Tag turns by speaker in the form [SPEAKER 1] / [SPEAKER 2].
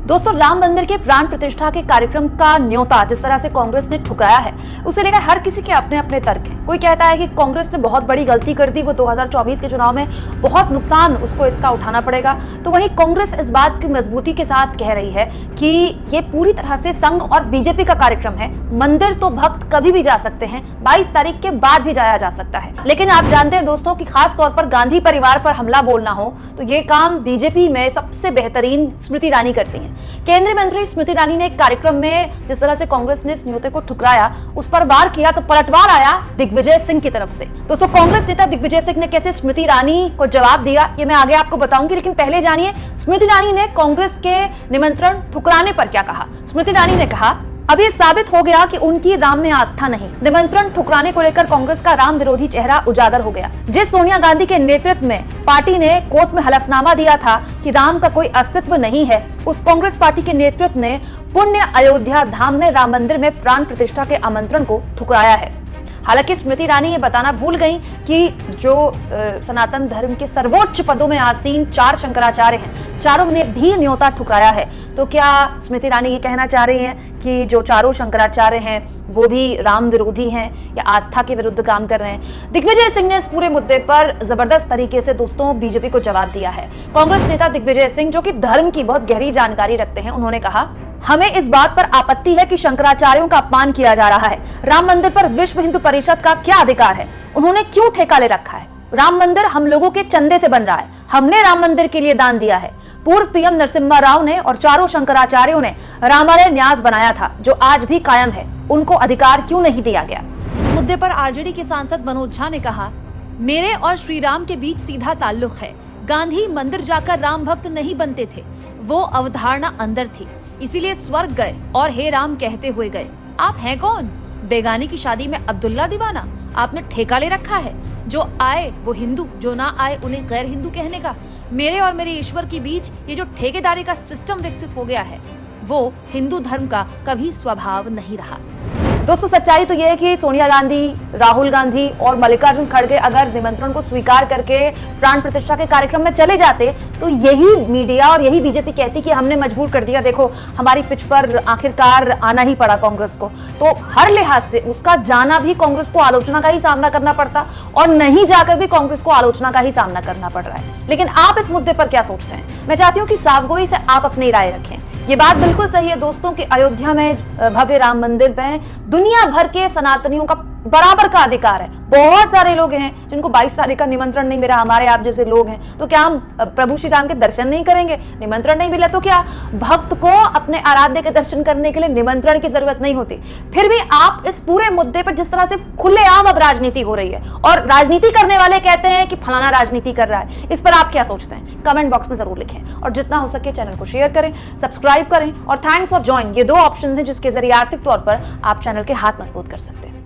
[SPEAKER 1] दोस्तों, राम मंदिर के प्राण प्रतिष्ठा के कार्यक्रम का न्योता जिस तरह से कांग्रेस ने ठुकराया है, उसे लेकर हर किसी के अपने अपने तर्क हैं। कोई कहता है कि कांग्रेस ने बहुत बड़ी गलती कर दी, वो 2024 के चुनाव में बहुत नुकसान उसको इसका उठाना पड़ेगा। तो वहीं कांग्रेस इस बात की मजबूती के साथ कह रही है कि ये पूरी तरह से संघ और बीजेपी का कार्यक्रम है। मंदिर तो भक्त कभी भी जा सकते हैं, 22 तारीख के बाद भी जाया जा सकता है। लेकिन आप जानते हैं दोस्तों कि खास तौर पर गांधी परिवार पर हमला बोलना हो तो ये काम बीजेपी में सबसे बेहतरीन स्मृति ईरानी करती हैं। केंद्रीय मंत्री स्मृति ईरानी ने एक कार्यक्रम में जिस तरह से कांग्रेस ने इस न्योते को ठुकराया, उस पर वार किया तो पलटवार आया दिग्विजय सिंह की तरफ से। दोस्तों, कांग्रेस नेता दिग्विजय सिंह ने कैसे स्मृति ईरानी को जवाब दिया, ये मैं आगे आपको बताऊंगी। लेकिन पहले जानिए स्मृति ईरानी ने कांग्रेस के निमंत्रण ठुकराने पर क्या कहा। स्मृति ईरानी ने कहा, अब ये साबित हो गया कि उनकी राम में आस्था नहीं। निमंत्रण ठुकराने को लेकर कांग्रेस का राम विरोधी चेहरा उजागर हो गया। जिस सोनिया गांधी के नेतृत्व में पार्टी ने कोर्ट में हलफनामा दिया था कि राम का कोई अस्तित्व नहीं है, उस कांग्रेस पार्टी के नेतृत्व ने पुण्य अयोध्या धाम में राम मंदिर में प्राण प्रतिष्ठा के आमंत्रण को ठुकराया है। हालांकि स्मृति ईरानी ये बताना भूल गई कि जो सनातन धर्म के सर्वोच्च पदों में आसीन 4 शंकराचार्य हैं, चारों ने भी न्योता ठुकराया है। तो क्या स्मृति ईरानी ये कहना चाह रही हैं कि जो चारों शंकराचार्य हैं वो भी राम विरोधी हैं या आस्था के विरुद्ध काम कर रहे हैं? दिग्विजय सिंह ने इस पूरे मुद्दे पर जबरदस्त तरीके से दोस्तों बीजेपी को जवाब दिया है। कांग्रेस नेता दिग्विजय सिंह, जो कि धर्म की बहुत गहरी जानकारी रखते हैं, उन्होंने कहा, हमें इस बात पर आपत्ति है कि शंकराचार्यों का अपमान किया जा रहा है। राम मंदिर पर विश्व हिंदू परिषद का क्या अधिकार है? उन्होंने क्यों ठेका ले रखा है? राम मंदिर हम लोगों के चंदे से बन रहा है। हमने राम मंदिर के लिए दान दिया है। पूर्व पीएम नरसिम्हा राव ने और चारों शंकराचार्यों ने रामालय न्यास बनाया था, जो आज भी कायम है। उनको अधिकार क्यों नहीं दिया गया? इस मुद्दे पर आरजेडी के सांसद मनोज झा ने कहा, मेरे और श्री राम के बीच सीधा ताल्लुक है। गांधी मंदिर जाकर राम भक्त नहीं बनते थे, वो अवधारणा अंदर थी, इसीलिए स्वर्ग गए और हे राम कहते हुए गए। आप हैं कौन? बेगानी की शादी में अब्दुल्ला दीवाना? आपने ठेका ले रखा है, जो आए वो हिंदू, जो ना आए उन्हें गैर हिंदू कहने का। मेरे और मेरे ईश्वर के बीच ये जो ठेकेदारी का सिस्टम विकसित हो गया है, वो हिंदू धर्म का कभी स्वभाव नहीं रहा। दोस्तों, सच्चाई तो यह है कि सोनिया गांधी, राहुल गांधी और मल्लिकार्जुन खड़गे अगर निमंत्रण को स्वीकार करके प्राण प्रतिष्ठा के कार्यक्रम में चले जाते तो यही मीडिया और यही बीजेपी कहती कि हमने मजबूर कर दिया, देखो हमारी पिच पर आखिरकार आना ही पड़ा कांग्रेस को। तो हर लिहाज से उसका जाना भी कांग्रेस को आलोचना का ही सामना करना पड़ता और नहीं जाकर भी कांग्रेस को आलोचना का ही सामना करना पड़ रहा है। लेकिन आप इस मुद्दे पर क्या सोचते हैं? मैं चाहती हूँ कि साफगोई से आप अपनी राय रखें। ये बात बिल्कुल सही है दोस्तों कि अयोध्या में भव्य राम मंदिर में दुनिया भर के सनातनियों का बराबर का अधिकार है। बहुत सारे लोग हैं जिनको 22 तारीख का निमंत्रण नहीं मिला, हमारे आप जैसे लोग हैं। तो क्या हम प्रभु श्री राम के दर्शन नहीं करेंगे? निमंत्रण नहीं मिला तो क्या भक्त को अपने आराध्य के दर्शन करने के लिए निमंत्रण की जरूरत नहीं होती? फिर भी आप इस पूरे मुद्दे पर जिस तरह से खुलेआम अब राजनीति हो रही है और राजनीति करने वाले कहते हैं कि फलाना राजनीति कर रहा है, इस पर आप क्या सोचते हैं? कमेंट बॉक्स में जरूर लिखें और जितना हो सके चैनल को शेयर करें, सब्सक्राइब करें और थैंक्स फॉर ज्वाइन, ये 2 ऑप्शन हैं जिसके जरिए आर्थिक तौर पर आप चैनल के हाथ मजबूत कर सकते हैं।